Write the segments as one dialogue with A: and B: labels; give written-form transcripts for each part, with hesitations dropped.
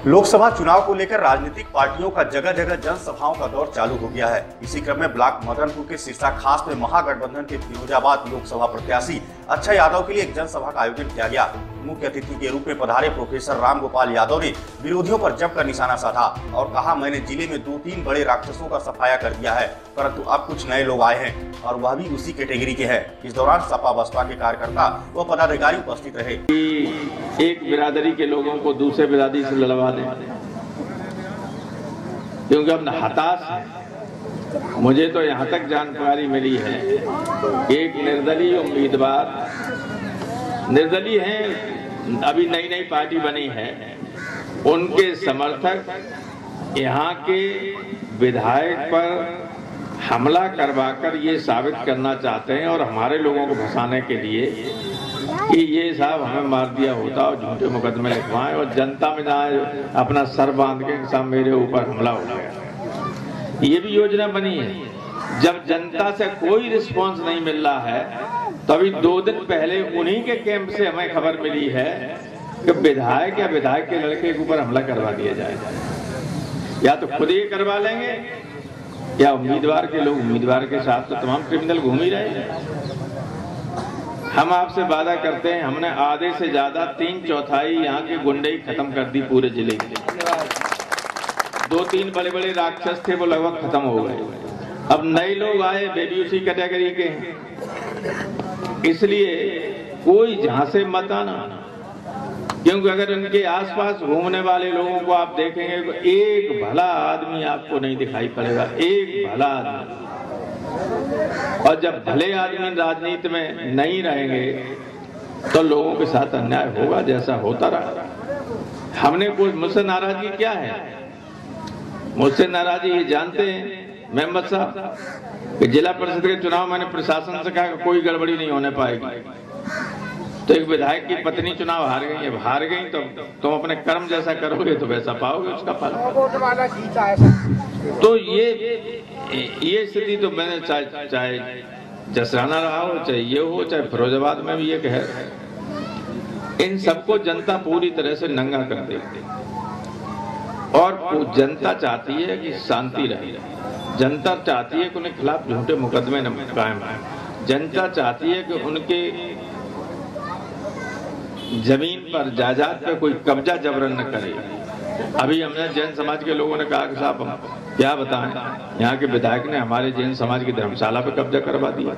A: लोकसभा चुनाव को लेकर राजनीतिक पार्टियों का जगह जगह जनसभाओं का दौर चालू हो गया है। इसी क्रम में ब्लॉक मदनपुर के सिरसा खास में महागठबंधन के फिरोजाबाद लोकसभा प्रत्याशी अक्षय यादव के लिए एक जनसभा का आयोजन किया गया। मुख्य अतिथि के रूप में पधारे प्रोफेसर राम गोपाल यादव ने विरोधियों पर जमकर निशाना साधा और कहा, मैंने जिले में 2-3 बड़े राक्षसों का सफाया कर दिया है, परंतु अब कुछ नए लोग आए हैं और वह भी उसी कैटेगरी के हैं। इस दौरान सपा बसपा के कार्यकर्ता व पदाधिकारी उपस्थित रहे।
B: एक बिरादरी के लोगों को दूसरे बिरादरी से लड़वा दें, क्योंकि अब हताश है। मुझे तो यहाँ तक जानकारी मिली है, एक निर्दलीय उम्मीदवार, निर्दलीय हैं, अभी नई नई पार्टी बनी है, उनके समर्थक यहाँ के विधायक पर हमला करवाकर ये साबित करना चाहते हैं और हमारे लोगों को फंसाने के लिए कि ये साहब हमें मार दिया होता और झूठे मुकदमे लिखवाएं और जनता में जहाँ अपना सर बांध के साहब मेरे ऊपर हमला हो गया। ये भी योजना बनी है। जब जनता से कोई रिस्पांस नहीं मिल रहा है, तभी 2 दिन पहले उन्हीं के कैंप से हमें खबर मिली है कि विधायक या विधायक के लड़के के ऊपर हमला करवा दिया जाएगा। या तो खुद ही करवा लेंगे या उम्मीदवार के लोग, उम्मीदवार के साथ तो तमाम क्रिमिनल घूम ही रहे हैं। हम आपसे वादा करते हैं, हमने आधे से ज्यादा 3/4 यहाँ के गुंडे खत्म कर दी पूरे जिले के। 2-3 बड़े बड़े राक्षस थे, वो लगभग खत्म हो गए। अब नए लोग आए, वे भी उसी कैटेगरी के हैं। इसलिए कोई जहां से मत आना, क्योंकि अगर उनके आसपास घूमने वाले लोगों को आप देखेंगे तो एक भला आदमी आपको नहीं दिखाई पड़ेगा, एक भला आदमी। और जब भले आदमी राजनीति में नहीं रहेंगे तो लोगों के साथ अन्याय होगा, जैसा होता रहा। हमने कोई, मुझसे नाराजगी क्या है? मुझसे नाराजगी ये जानते हैं मेंबर साहब कि जिला परिषद के चुनाव मैंने प्रशासन से कहा कि कोई गड़बड़ी नहीं होने पाएगी। तो एक विधायक की पत्नी चुनाव हार गई, अब हार गई तो तुम अपने कर्म जैसा करोगे तो वैसा पाओगे उसका फल। तो ये स्थिति तो मैंने चाहे जसराना रहा हो, चाहे ये हो, चाहे फिरोजाबाद में भी ये कहे, इन सबको जनता पूरी तरह से नंगा कर देती और जनता चाहती है कि शांति रहे। जनता चाहती है कि उनके खिलाफ झूठे मुकदमे न कायम आए। जनता चाहती है कि उनके जमीन पर, जायदाद पर कोई कब्जा जबरन न करे। अभी हमने जैन समाज के लोगों ने कहा कि साहब हम क्या बताएं, यहाँ के विधायक ने हमारे जैन समाज की धर्मशाला पे कब्जा करवा दिया।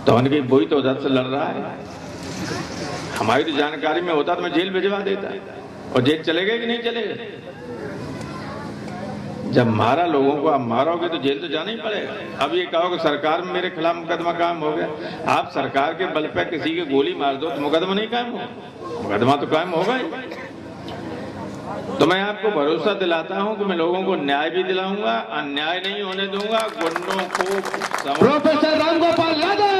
B: तो उनकी वही तो उधर से लड़ रहा है। हमारी तो जानकारी में होता तो मैं जेल भिजवा देता है। और जेल चलेगा कि नहीं चलेगा? जब मारा लोगों को, आप मारोगे तो जेल तो जाना ही पड़ेगा। अब ये कहो कि सरकार में मेरे खिलाफ मुकदमा कायम हो गया। आप सरकार के बल पे किसी की गोली मार दो तो मुकदमा नहीं कायम हो, मुकदमा तो कायम होगा ही। तो मैं आपको भरोसा दिलाता हूं कि मैं लोगों को न्याय भी दिलाऊंगा, अन्याय नहीं होने दूंगा। गुंडों को
C: प्रोफेसर राम गोपाल यादव